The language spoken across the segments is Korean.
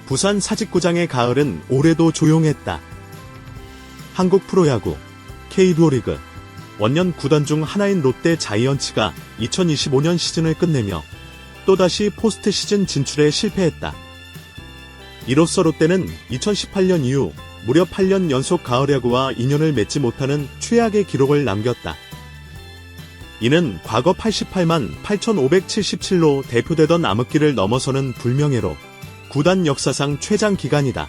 부산 사직구장의 가을은 올해도 조용했다. 한국 프로야구 K리그 리그 원년 구단 중 하나인 롯데 자이언츠가 2025년 시즌을 끝내며 또다시 포스트 시즌 진출에 실패했다. 이로써 롯데는 2018년 이후 무려 8년 연속 가을야구와 인연을 맺지 못하는 최악의 기록을 남겼다. 이는 과거 88만 8,577로 대표되던 암흑기를 넘어서는 불명예로 구단 역사상 최장 기간이다.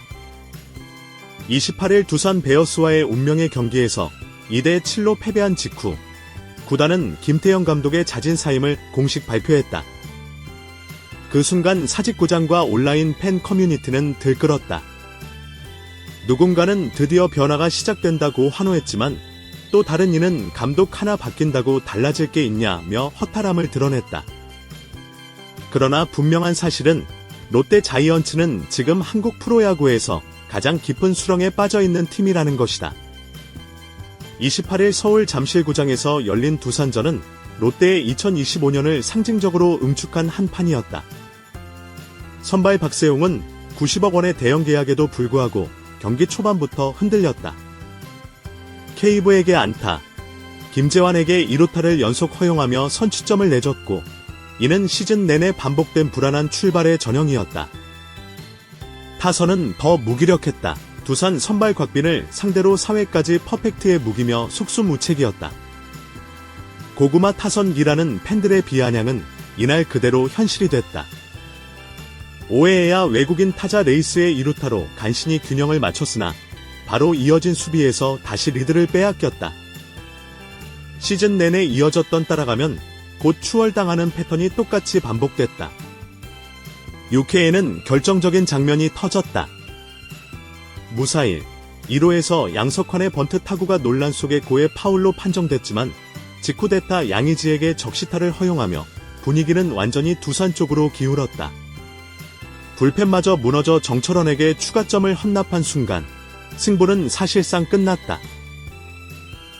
28일 두산 베어스와의 운명의 경기에서 2대7로 패배한 직후 구단은 김태형 감독의 자진 사임을 공식 발표했다. 그 순간 사직구장과 온라인 팬 커뮤니티는 들끓었다. 누군가는 드디어 변화가 시작된다고 환호했지만 또 다른 이는 감독 하나 바뀐다고 달라질 게 있냐며 허탈함을 드러냈다. 그러나 분명한 사실은 롯데 자이언츠는 지금 한국 프로야구에서 가장 깊은 수렁에 빠져있는 팀이라는 것이다. 28일 서울 잠실구장에서 열린 두산전은 롯데의 2025년을 상징적으로 응축한 한 판이었다. 선발 박세웅은 90억 원의 대형 계약에도 불구하고 경기 초반부터 흔들렸다. 케이브에게 안타, 김재환에게 2루타를 연속 허용하며 선취점을 내줬고 이는 시즌 내내 반복된 불안한 출발의 전형이었다. 타선은 더 무기력했다. 두산 선발 곽빈을 상대로 4회까지 퍼펙트에 묵이며 속수무책이었다. 고구마 타선기라는 팬들의 비아냥은 이날 그대로 현실이 됐다. 5회에야 외국인 타자 레이스의 2루타로 간신히 균형을 맞췄으나 바로 이어진 수비에서 다시 리드를 빼앗겼다. 시즌 내내 이어졌던 따라가면 곧 추월당하는 패턴이 똑같이 반복됐다. 6회에는 결정적인 장면이 터졌다. 무사일 1호에서 양석환의 번트 타구가 논란 속에 고의 파울로 판정됐지만 직후 대타 양의지에게 적시타를 허용하며 분위기는 완전히 두산 쪽으로 기울었다. 불펜마저 무너져 정철원에게 추가점을 헌납한 순간 승부는 사실상 끝났다.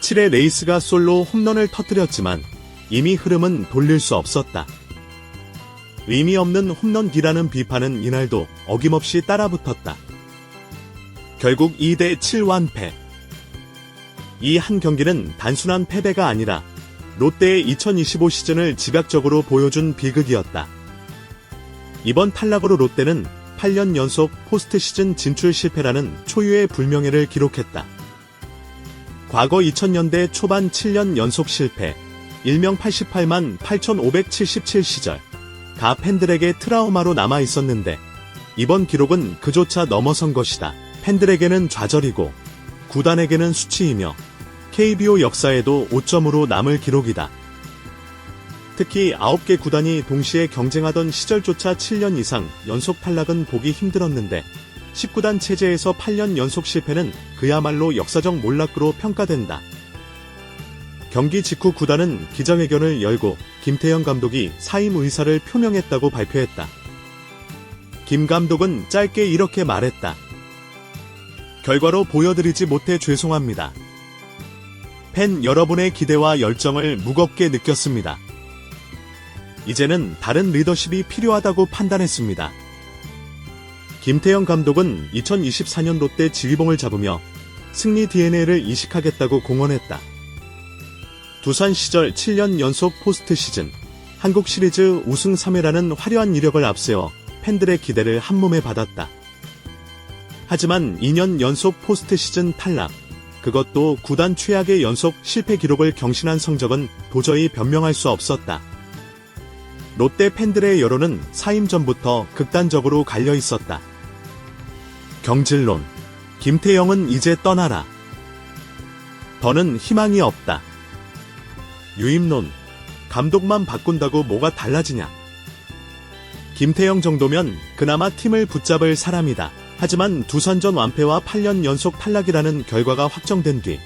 7회 레이스가 솔로 홈런을 터뜨렸지만 이미 흐름은 돌릴 수 없었다. 의미 없는 홈런기라는 비판은 이날도 어김없이 따라붙었다. 결국 2대7 완패. 이 한 경기는 단순한 패배가 아니라 롯데의 2025 시즌을 집약적으로 보여준 비극이었다. 이번 탈락으로 롯데는 8년 연속 포스트 시즌 진출 실패라는 초유의 불명예를 기록했다. 과거 2000년대 초반 7년 연속 실패, 일명 88만 8,577 시절, 가 팬들에게 트라우마로 남아 있었는데 이번 기록은 그조차 넘어선 것이다. 팬들에게는 좌절이고 구단에게는 수치이며 KBO 역사에도 5점으로 남을 기록이다. 특히 9개 구단이 동시에 경쟁하던 시절조차 7년 이상 연속 탈락은 보기 힘들었는데 19단 체제에서 8년 연속 실패는 그야말로 역사적 몰락으로 평가된다. 경기 직후 구단은 기자회견을 열고 김태형 감독이 사임 의사를 표명했다고 발표했다. 김 감독은 짧게 이렇게 말했다. 결과로 보여드리지 못해 죄송합니다. 팬 여러분의 기대와 열정을 무겁게 느꼈습니다. 이제는 다른 리더십이 필요하다고 판단했습니다. 김태형 감독은 2024년 롯데 지휘봉을 잡으며 승리 DNA를 이식하겠다고 공언했다. 두산 시절 7년 연속 포스트 시즌, 한국 시리즈 우승 3회라는 화려한 이력을 앞세워 팬들의 기대를 한몸에 받았다. 하지만 2년 연속 포스트 시즌 탈락, 그것도 구단 최악의 연속 실패 기록을 경신한 성적은 도저히 변명할 수 없었다. 롯데 팬들의 여론은 사임 전부터 극단적으로 갈려 있었다. 경질론, 김태형은 이제 떠나라. 더는 희망이 없다. 유임론, 감독만 바꾼다고 뭐가 달라지냐. 김태형 정도면 그나마 팀을 붙잡을 사람이다. 하지만 두산전 완패와 8년 연속 탈락이라는 결과가 확정된 뒤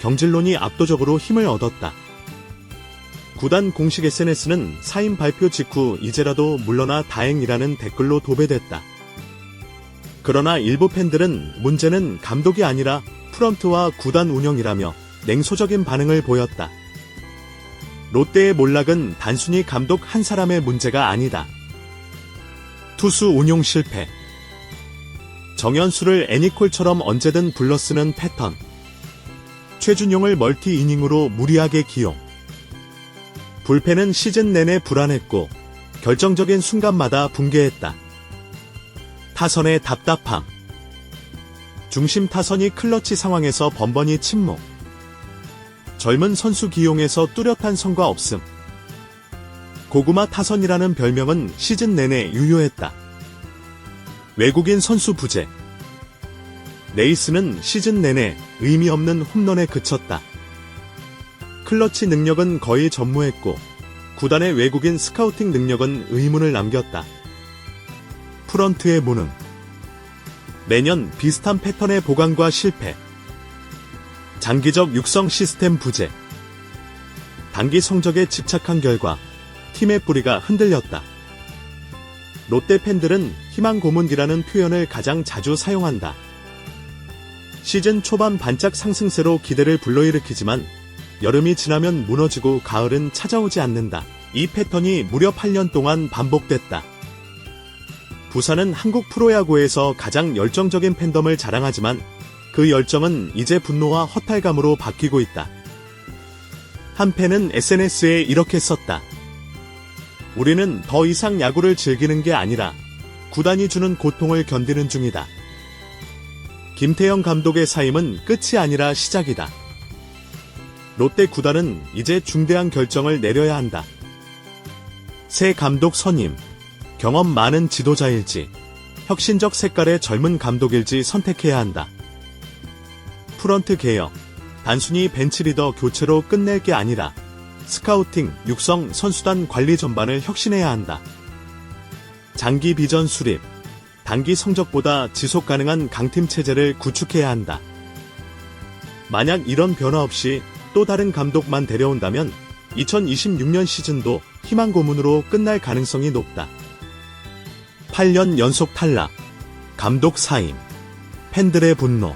경질론이 압도적으로 힘을 얻었다. 구단 공식 SNS는 사임 발표 직후 이제라도 물러나 다행이라는 댓글로 도배됐다. 그러나 일부 팬들은 문제는 감독이 아니라 프런트와 구단 운영이라며 냉소적인 반응을 보였다. 롯데의 몰락은 단순히 감독 한 사람의 문제가 아니다. 투수 운용 실패, 정현수를 애니콜처럼 언제든 불러쓰는 패턴. 최준용을 멀티 이닝으로 무리하게 기용. 불펜은 시즌 내내 불안했고 결정적인 순간마다 붕괴했다. 타선의 답답함. 중심 타선이 클러치 상황에서 번번이 침묵. 젊은 선수 기용에서 뚜렷한 성과 없음. 고구마 타선이라는 별명은 시즌 내내 유효했다. 외국인 선수 부재. 네이스는 시즌 내내 의미 없는 홈런에 그쳤다. 클러치 능력은 거의 전무했고 구단의 외국인 스카우팅 능력은 의문을 남겼다. 프런트의 무능. 매년 비슷한 패턴의 보강과 실패. 장기적 육성 시스템 부재. 단기 성적에 집착한 결과 팀의 뿌리가 흔들렸다. 롯데 팬들은 희망 고문이라는 표현을 가장 자주 사용한다. 시즌 초반 반짝 상승세로 기대를 불러일으키지만 여름이 지나면 무너지고 가을은 찾아오지 않는다. 이 패턴이 무려 8년 동안 반복됐다. 부산은 한국 프로야구에서 가장 열정적인 팬덤을 자랑하지만 그 열정은 이제 분노와 허탈감으로 바뀌고 있다. 한 팬은 SNS에 이렇게 썼다. 우리는 더 이상 야구를 즐기는 게 아니라 구단이 주는 고통을 견디는 중이다. 김태형 감독의 사임은 끝이 아니라 시작이다. 롯데 구단은 이제 중대한 결정을 내려야 한다. 새 감독 선임, 경험 많은 지도자일지, 혁신적 색깔의 젊은 감독일지 선택해야 한다. 프런트 개혁, 단순히 벤치 리더 교체로 끝낼 게 아니라 스카우팅, 육성, 선수단 관리 전반을 혁신해야 한다. 장기 비전 수립, 단기 성적보다 지속 가능한 강팀 체제를 구축해야 한다. 만약 이런 변화 없이 또 다른 감독만 데려온다면 2026년 시즌도 희망 고문으로 끝날 가능성이 높다. 8년 연속 탈락, 감독 사임, 팬들의 분노.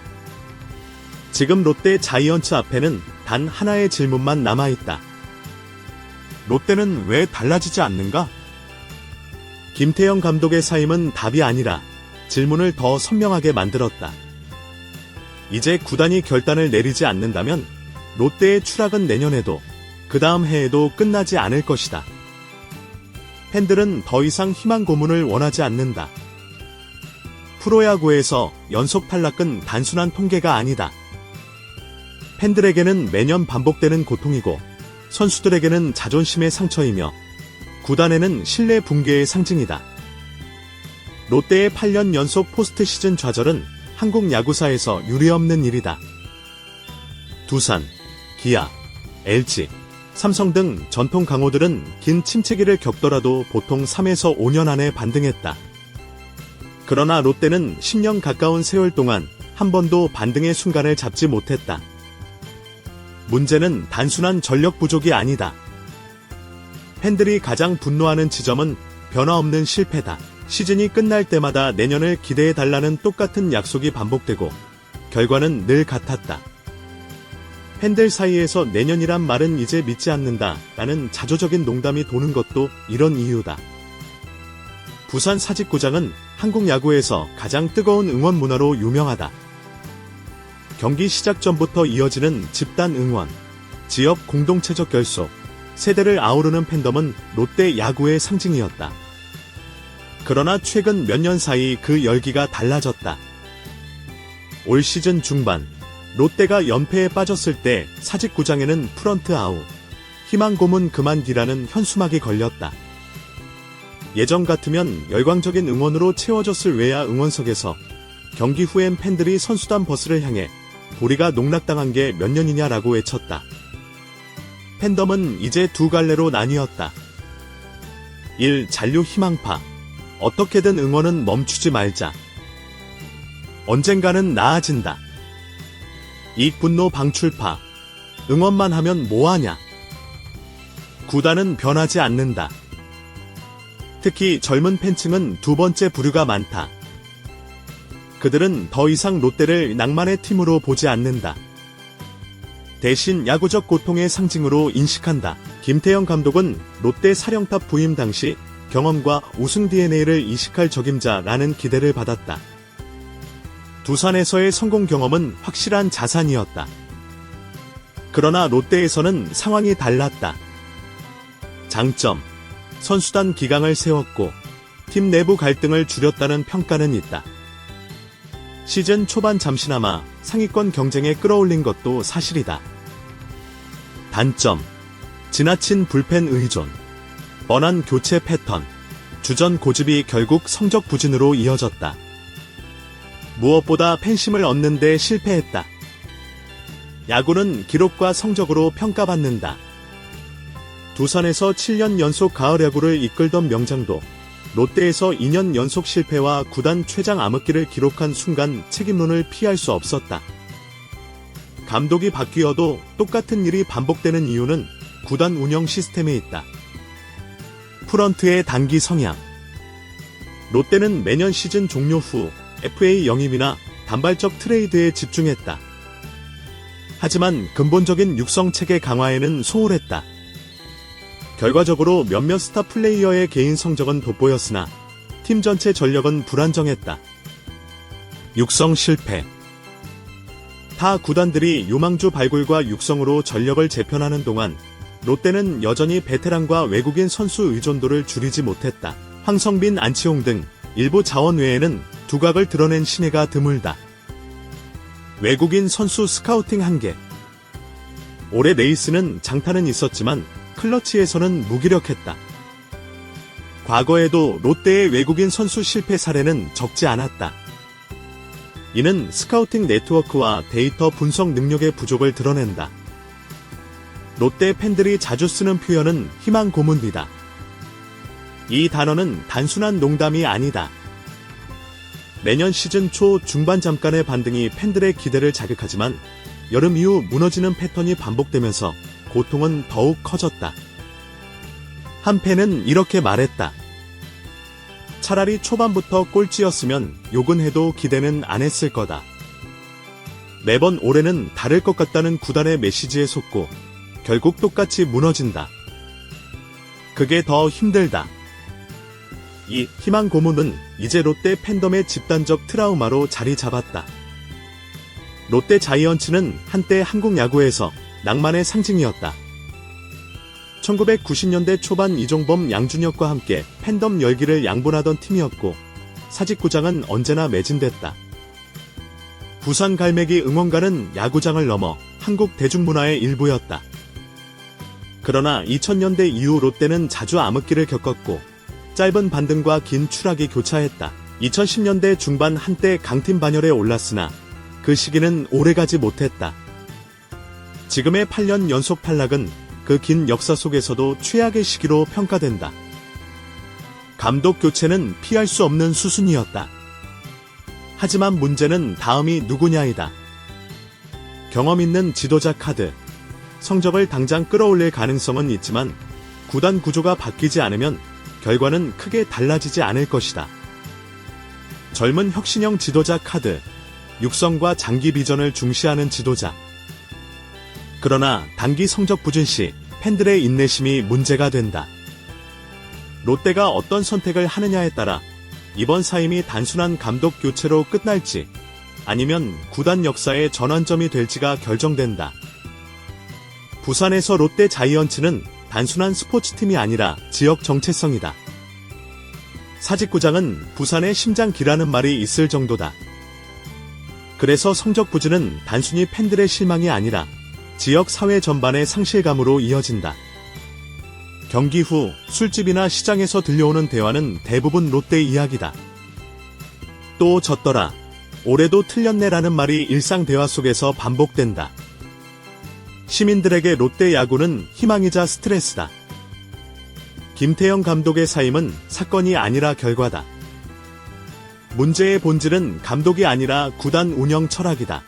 지금 롯데 자이언츠 앞에는 단 하나의 질문만 남아있다. 롯데는 왜 달라지지 않는가? 김태형 감독의 사임은 답이 아니라 질문을 더 선명하게 만들었다. 이제 구단이 결단을 내리지 않는다면 롯데의 추락은 내년에도 그 다음 해에도 끝나지 않을 것이다. 팬들은 더 이상 희망 고문을 원하지 않는다. 프로야구에서 연속 탈락은 단순한 통계가 아니다. 팬들에게는 매년 반복되는 고통이고 선수들에게는 자존심의 상처이며 구단에는 신뢰 붕괴의 상징이다. 롯데의 8년 연속 포스트 시즌 좌절은 한국 야구사에서 유례없는 일이다. 두산, 기아, LG, 삼성 등 전통 강호들은 긴 침체기를 겪더라도 보통 3에서 5년 안에 반등했다. 그러나 롯데는 10년 가까운 세월 동안 한 번도 반등의 순간을 잡지 못했다. 문제는 단순한 전력 부족이 아니다. 팬들이 가장 분노하는 지점은 변화 없는 실패다. 시즌이 끝날 때마다 내년을 기대해달라는 똑같은 약속이 반복되고 결과는 늘 같았다. 팬들 사이에서 내년이란 말은 이제 믿지 않는다 라는 자조적인 농담이 도는 것도 이런 이유다. 부산 사직구장은 한국 야구에서 가장 뜨거운 응원 문화로 유명하다. 경기 시작 전부터 이어지는 집단 응원, 지역 공동체적 결속, 세대를 아우르는 팬덤은 롯데 야구의 상징이었다. 그러나 최근 몇 년 사이 그 열기가 달라졌다. 올 시즌 중반, 롯데가 연패에 빠졌을 때 사직구장에는 프런트 아웃, 희망 고문 그만디라는 현수막이 걸렸다. 예전 같으면 열광적인 응원으로 채워졌을 외야 응원석에서 경기 후엔 팬들이 선수단 버스를 향해 우리가 농락당한 게 몇 년이냐라고 외쳤다. 팬덤은 이제 두 갈래로 나뉘었다. 1. 잔류 희망파. 어떻게든 응원은 멈추지 말자. 언젠가는 나아진다. 2. 분노 방출파. 응원만 하면 뭐하냐. 구단은 변하지 않는다. 특히 젊은 팬층은 두 번째 부류가 많다. 그들은 더 이상 롯데를 낭만의 팀으로 보지 않는다. 대신 야구적 고통의 상징으로 인식한다. 김태형 감독은 롯데 사령탑 부임 당시 경험과 우승 DNA를 이식할 적임자라는 기대를 받았다. 두산에서의 성공 경험은 확실한 자산이었다. 그러나 롯데에서는 상황이 달랐다. 장점, 선수단 기강을 세웠고 팀 내부 갈등을 줄였다는 평가는 있다. 시즌 초반 잠시나마 상위권 경쟁에 끌어올린 것도 사실이다. 단점, 지나친 불펜 의존, 뻔한 교체 패턴, 주전 고집이 결국 성적 부진으로 이어졌다. 무엇보다 팬심을 얻는 데 실패했다. 야구는 기록과 성적으로 평가받는다. 두산에서 7년 연속 가을 야구를 이끌던 명장도 롯데에서 2년 연속 실패와 구단 최장 암흑기를 기록한 순간 책임론을 피할 수 없었다. 감독이 바뀌어도 똑같은 일이 반복되는 이유는 구단 운영 시스템에 있다. 프런트의 단기 성향. 롯데는 매년 시즌 종료 후 FA 영입이나 단발적 트레이드에 집중했다. 하지만 근본적인 육성 체계 강화에는 소홀했다. 결과적으로 몇몇 스타 플레이어의 개인 성적은 돋보였으나 팀 전체 전력은 불안정했다. 육성 실패. 타 구단들이 유망주 발굴과 육성으로 전력을 재편하는 동안 롯데는 여전히 베테랑과 외국인 선수 의존도를 줄이지 못했다. 황성빈, 안치홍 등 일부 자원 외에는 두각을 드러낸 신예가 드물다. 외국인 선수 스카우팅 한계. 올해 레이스는 장타는 있었지만 클러치에서는 무기력했다. 과거에도 롯데의 외국인 선수 실패 사례는 적지 않았다. 이는 스카우팅 네트워크와 데이터 분석 능력의 부족을 드러낸다. 롯데 팬들이 자주 쓰는 표현은 희망 고문이다. 이 단어는 단순한 농담이 아니다. 매년 시즌 초 중반 잠깐의 반등이 팬들의 기대를 자극하지만 여름 이후 무너지는 패턴이 반복되면서 고통은 더욱 커졌다. 한 팬은 이렇게 말했다. 차라리 초반부터 꼴찌였으면 욕은 해도 기대는 안 했을 거다. 매번 올해는 다를 것 같다는 구단의 메시지에 속고 결국 똑같이 무너진다. 그게 더 힘들다. 이 희망 고문은 이제 롯데 팬덤의 집단적 트라우마로 자리 잡았다. 롯데 자이언츠는 한때 한국 야구에서 낭만의 상징이었다. 1990년대 초반 이종범, 양준혁과 함께 팬덤 열기를 양분하던 팀이었고 사직구장은 언제나 매진됐다. 부산 갈매기 응원가는 야구장을 넘어 한국 대중문화의 일부였다. 그러나 2000년대 이후 롯데는 자주 암흑기를 겪었고 짧은 반등과 긴 추락이 교차했다. 2010년대 중반 한때 강팀 반열에 올랐으나 그 시기는 오래가지 못했다. 지금의 8년 연속 탈락은 그 긴 역사 속에서도 최악의 시기로 평가된다. 감독 교체는 피할 수 없는 수순이었다. 하지만 문제는 다음이 누구냐이다. 경험 있는 지도자 카드. 성적을 당장 끌어올릴 가능성은 있지만 구단 구조가 바뀌지 않으면 결과는 크게 달라지지 않을 것이다. 젊은 혁신형 지도자 카드. 육성과 장기 비전을 중시하는 지도자. 그러나 단기 성적 부진 시 팬들의 인내심이 문제가 된다. 롯데가 어떤 선택을 하느냐에 따라 이번 사임이 단순한 감독 교체로 끝날지 아니면 구단 역사의 전환점이 될지가 결정된다. 부산에서 롯데 자이언츠는 단순한 스포츠팀이 아니라 지역 정체성이다. 사직구장은 부산의 심장기라는 말이 있을 정도다. 그래서 성적 부진은 단순히 팬들의 실망이 아니라 지역 사회 전반의 상실감으로 이어진다. 경기 후 술집이나 시장에서 들려오는 대화는 대부분 롯데 이야기다. 또 졌더라. 올해도 틀렸네라는 말이 일상 대화 속에서 반복된다. 시민들에게 롯데 야구는 희망이자 스트레스다. 김태형 감독의 사임은 사건이 아니라 결과다. 문제의 본질은 감독이 아니라 구단 운영 철학이다.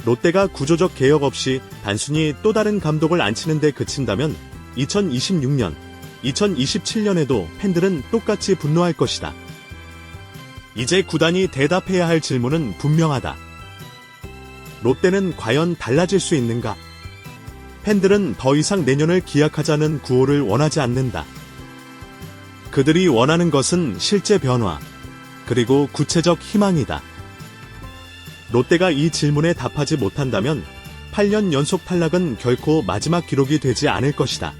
롯데가 구조적 개혁 없이 단순히 또 다른 감독을 앉히는 데 그친다면 2026년, 2027년에도 팬들은 똑같이 분노할 것이다. 이제 구단이 대답해야 할 질문은 분명하다. 롯데는 과연 달라질 수 있는가? 팬들은 더 이상 내년을 기약하자는 구호를 원하지 않는다. 그들이 원하는 것은 실제 변화, 그리고 구체적 희망이다. 롯데가 이 질문에 답하지 못한다면 8년 연속 탈락은 결코 마지막 기록이 되지 않을 것이다.